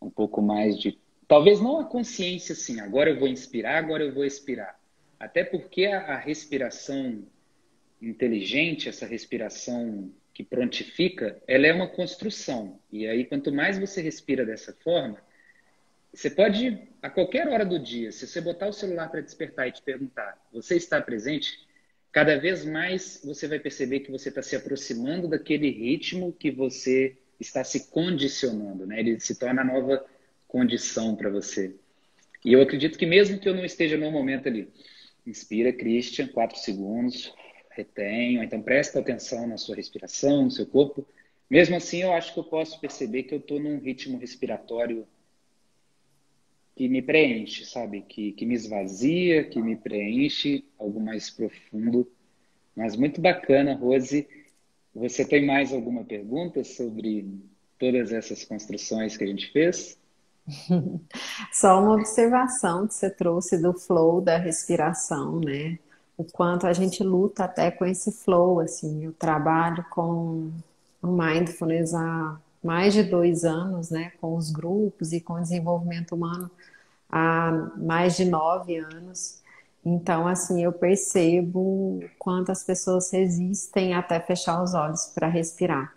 Um pouco mais de. Talvez não a consciência assim, agora eu vou inspirar, agora eu vou expirar. Até porque a respiração inteligente, essa respiração que prontifica, ela é uma construção. E aí, quanto mais você respira dessa forma, você pode, a qualquer hora do dia, se você botar o celular para despertar e te perguntar, você está presente? Cada vez mais você vai perceber que você está se aproximando daquele ritmo que você está se condicionando, né? Ele se torna a nova condição para você. E eu acredito que mesmo que eu não esteja no momento ali, inspira, Christian, 4 segundos, retenho, então presta atenção na sua respiração, no seu corpo. Mesmo assim, eu acho que eu posso perceber que eu estou num ritmo respiratório que me preenche, sabe? Que me esvazia, que me preenche, algo mais profundo. Mas muito bacana, Rose. Você tem mais alguma pergunta sobre todas essas construções que a gente fez? Só uma observação que você trouxe do flow da respiração, né? O quanto a gente luta até com esse flow, assim. Eu trabalho com o mindfulness há mais de 2 anos, né? Com os grupos e com o desenvolvimento humano há mais de 9 anos. Então, assim, eu percebo quanto as pessoas resistem até fechar os olhos para respirar,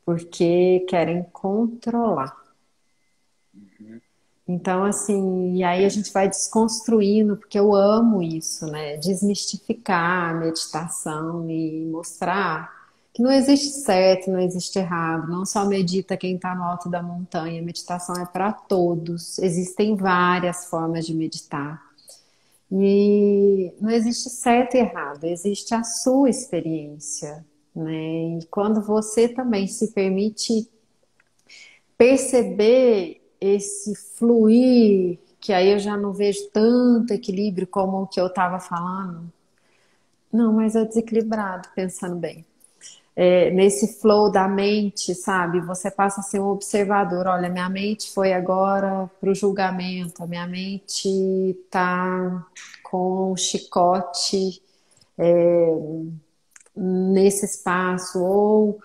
porque querem controlar. Então, assim, e aí a gente vai desconstruindo, porque eu amo isso, né? Desmistificar a meditação e mostrar que não existe certo, não existe errado, não só medita quem está no alto da montanha, meditação é para todos, existem várias formas de meditar. E não existe certo e errado, existe a sua experiência, né? E quando você também se permite perceber esse fluir, que aí eu já não vejo tanto equilíbrio como o que eu estava falando. Não, mas é desequilibrado, pensando bem. Nesse flow da mente, sabe? Você passa a ser um observador. Olha, minha mente foi agora para o julgamento, a minha mente tá com um chicote nesse espaço, ou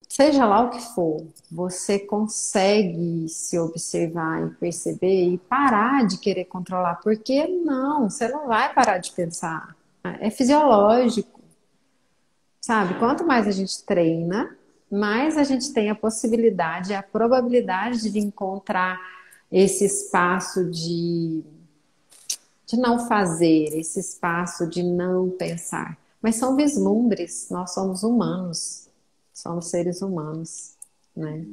seja lá o que for, você consegue se observar e perceber e parar de querer controlar, porque não, você não vai parar de pensar. É fisiológico, sabe? Quanto mais a gente treina, mais a gente tem a possibilidade, a probabilidade de encontrar esse espaço de não fazer, esse espaço de não pensar. Mas são vislumbres, nós somos humanos, somos seres humanos, né?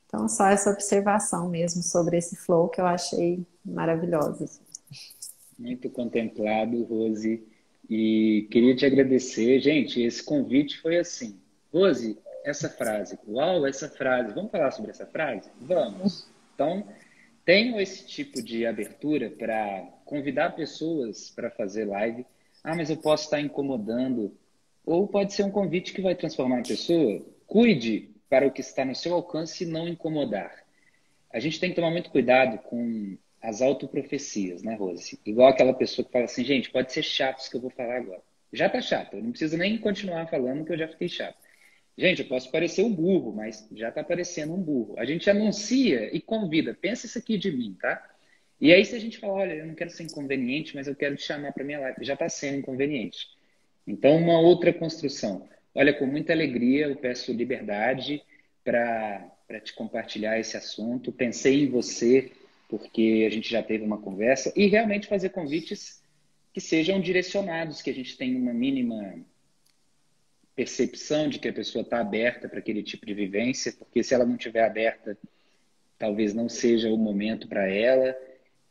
Então, só essa observação mesmo sobre esse flow que eu achei maravilhosa. Muito contemplado, Rose. E queria te agradecer. Gente, esse convite foi assim. Rose, essa frase. Uau, essa frase. Vamos falar sobre essa frase? Vamos. Então, tenho esse tipo de abertura para convidar pessoas para fazer live. Ah, mas eu posso estar incomodando. Ou pode ser um convite que vai transformar a pessoa. Cuide para o que está no seu alcance e não incomodar. A gente tem que tomar muito cuidado com as autoprofecias, né, Rose? Igual aquela pessoa que fala assim, gente, pode ser chato isso que eu vou falar agora. Já tá chato, eu não preciso nem continuar falando que eu já fiquei chato. Gente, eu posso parecer um burro, mas já tá parecendo um burro. A gente anuncia e convida, pensa isso aqui de mim, tá? E aí se a gente fala, olha, eu não quero ser inconveniente, mas eu quero te chamar para minha live, já está sendo inconveniente. Então, uma outra construção. Olha, com muita alegria, eu peço liberdade para te compartilhar esse assunto. Pensei em você, porque a gente já teve uma conversa, e realmente fazer convites que sejam direcionados, que a gente tenha uma mínima percepção de que a pessoa está aberta para aquele tipo de vivência, porque se ela não estiver aberta, talvez não seja o momento para ela.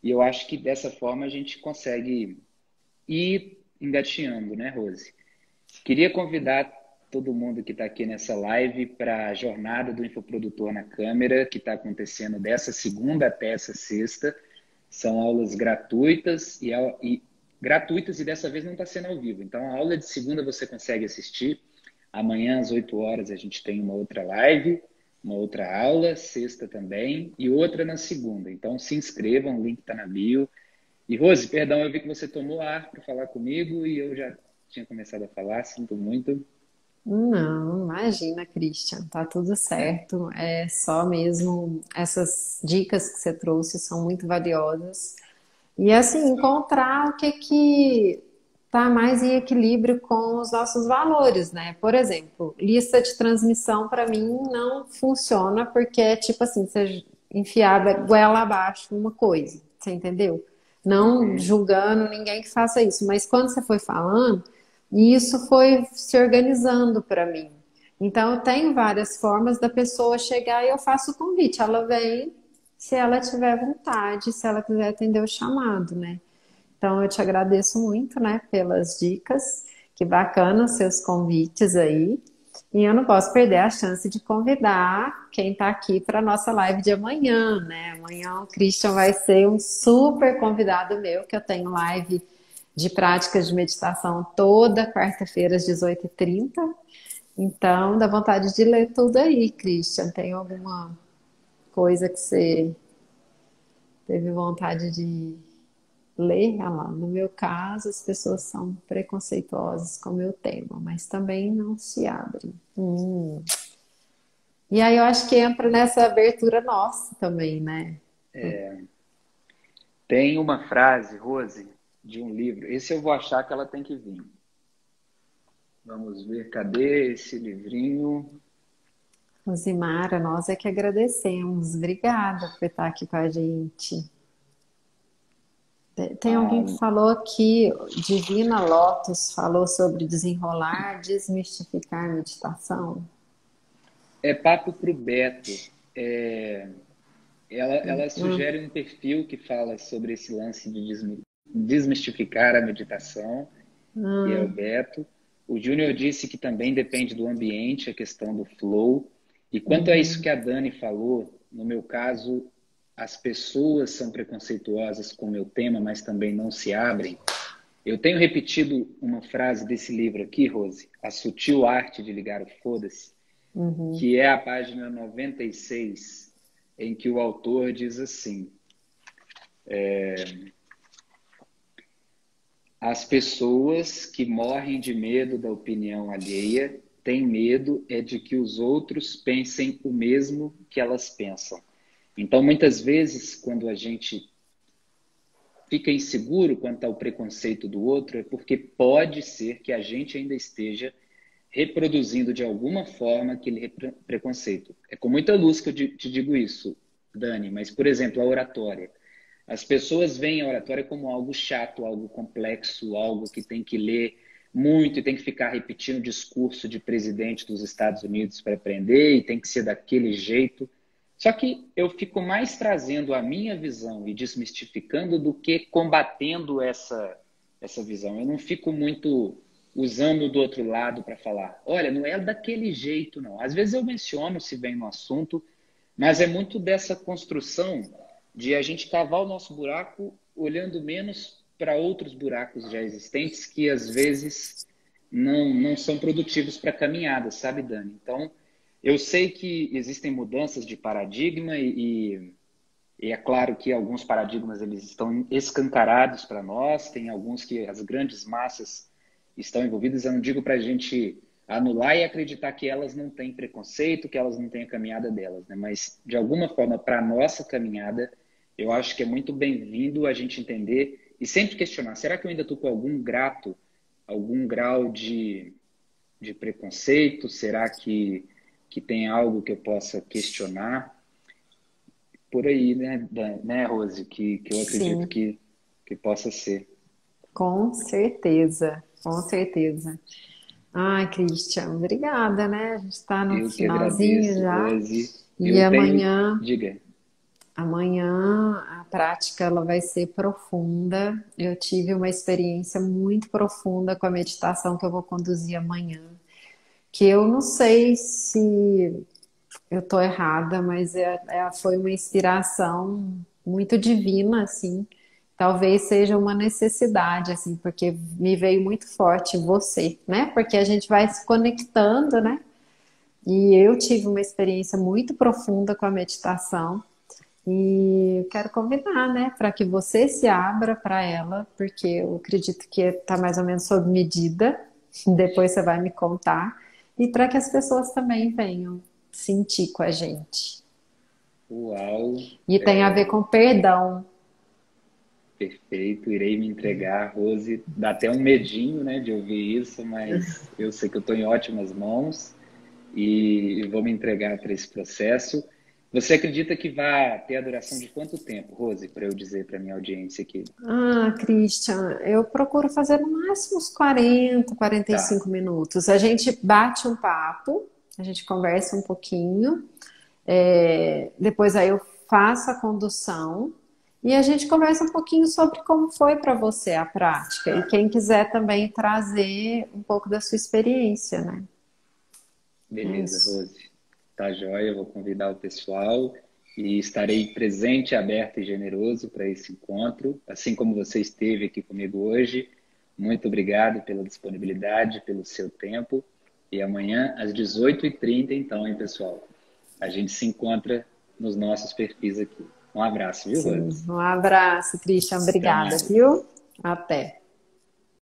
E eu acho que dessa forma a gente consegue ir engatinhando, né, Rose? Queria convidar todo mundo que está aqui nessa live para a jornada do infoprodutor na câmera, que está acontecendo dessa segunda até essa sexta. São aulas gratuitas gratuitas e dessa vez não está sendo ao vivo. Então, a aula de segunda você consegue assistir. Amanhã, às 8 horas, a gente tem uma outra live, uma outra aula, sexta também, e outra na segunda. Então, se inscrevam, o link está na bio. E, Rose, perdão, eu vi que você tomou ar para falar comigo e eu já tinha começado a falar, sinto muito. Não, imagina, Christian, tá tudo certo. É só mesmo essas dicas que você trouxe são muito valiosas. E assim, encontrar o que que tá mais em equilíbrio com os nossos valores, né? Por exemplo, lista de transmissão para mim não funciona porque é tipo assim, você enfiava goela abaixo uma coisa, você entendeu? Não Uhum. julgando ninguém que faça isso, mas quando você foi falando, isso foi se organizando para mim. Então, eu tenho várias formas da pessoa chegar e eu faço o convite. Ela vem se ela tiver vontade, se ela quiser atender o chamado, né? Então, eu te agradeço muito, né, pelas dicas. Que bacana os seus convites aí. E eu não posso perder a chance de convidar quem está aqui para a nossa live de amanhã, né? Amanhã o Christian vai ser um super convidado meu, que eu tenho live de práticas de meditação toda quarta-feira às 18h30. Então, dá vontade de ler tudo aí, Christian. Tem alguma coisa que você teve vontade de ler? Ah lá, no meu caso, as pessoas são preconceituosas com o meu tema, mas também não se abrem. E aí eu acho que entra nessa abertura nossa também, né? Tem uma frase, Rose, de um livro. Esse eu vou achar que ela tem que vir. Vamos ver, cadê esse livrinho? Rosimara, nós é que agradecemos. Obrigada por estar aqui com a gente. Tem alguém Ah, que falou aqui, Divina Lotus falou sobre desenrolar, desmistificar meditação. é papo para o Beto. É, ela Hum, sugere um perfil que fala sobre esse lance de desmistificar a meditação, que é o hum, Beto. O Júnior disse que também depende do ambiente, a questão do flow. E quanto a isso uhum. que a Dani falou, no meu caso, as pessoas são preconceituosas com o meu tema, mas também não se abrem. Eu tenho repetido uma frase desse livro aqui, Rose, A Sutil Arte de Ligar o Foda-se, Uhum. que é a página 96, em que o autor diz assim: as pessoas que morrem de medo da opinião alheia têm medo é de que os outros pensem o mesmo que elas pensam. Então, muitas vezes, quando a gente fica inseguro quanto ao preconceito do outro, é porque pode ser que a gente ainda esteja reproduzindo de alguma forma aquele preconceito. É com muita luz que eu te digo isso, Dani, mas, por exemplo, a oratória. As pessoas veem a oratória como algo chato, algo complexo, algo que tem que ler muito e tem que ficar repetindo o discurso de presidente dos Estados Unidos para aprender e tem que ser daquele jeito. Só que eu fico mais trazendo a minha visão e desmistificando do que combatendo essa visão. Eu não fico muito usando do outro lado para falar, olha, não é daquele jeito, não. Às vezes eu menciono se vem no assunto, mas é muito dessa construção de a gente cavar o nosso buraco olhando menos para outros buracos já existentes que às vezes não são produtivos para a caminhada, sabe, Dani? Então, eu sei que existem mudanças de paradigma e é claro que alguns paradigmas eles estão escancarados para nós, tem alguns que as grandes massas estão envolvidas. Eu não digo para a gente anular e acreditar que elas não têm preconceito, que elas não têm a caminhada delas, né? Mas, de alguma forma, para a nossa caminhada, eu acho que é muito bem-vindo a gente entender e sempre questionar, será que eu ainda estou com algum grau de preconceito? Será que tem algo que eu possa questionar? Por aí, né, Rose, que eu acredito Sim, que possa ser. com certeza, com certeza. Ai, Christian, obrigada, né? A gente está no Eu que finalzinho agradeço, já. Rose. E Eu tenho. amanhã, Diga. Amanhã a prática ela vai ser profunda. Eu tive uma experiência muito profunda com a meditação que eu vou conduzir amanhã, que eu não sei se eu estou errada, mas foi uma inspiração muito divina, assim. Talvez seja uma necessidade, assim, porque me veio muito forte você, né? Porque a gente vai se conectando, né? E eu tive uma experiência muito profunda com a meditação e quero convidar, né, para que você se abra para ela, porque eu acredito que está mais ou menos sob medida. Depois você vai me contar e para que as pessoas também venham sentir com a gente. Uau, E tem a ver com perdão. perfeito. Irei me entregar, Rose. Dá até um medinho, né, de ouvir isso, mas eu sei que eu estou em ótimas mãos e vou me entregar para esse processo. Você acredita que vai ter a duração de quanto tempo, Rose, para eu dizer para minha audiência aqui? Ah, Christian, eu procuro fazer no máximo uns 40, quarenta e Tá. cinco minutos. A gente bate um papo, a gente conversa um pouquinho, depois aí eu faço a condução e a gente conversa um pouquinho sobre como foi para você a prática. E quem quiser também trazer um pouco da sua experiência, né? É Beleza, isso. Rose. Tá joia, eu vou convidar o pessoal e estarei presente, aberto e generoso para esse encontro, assim como você esteve aqui comigo hoje. Muito obrigado pela disponibilidade, pelo seu tempo. E amanhã, às 18h30, então, hein, pessoal? A gente se encontra nos nossos perfis aqui. Um abraço, viu, Sim. Rose? Um abraço, Christian. Até Obrigada, mais. viu? Até.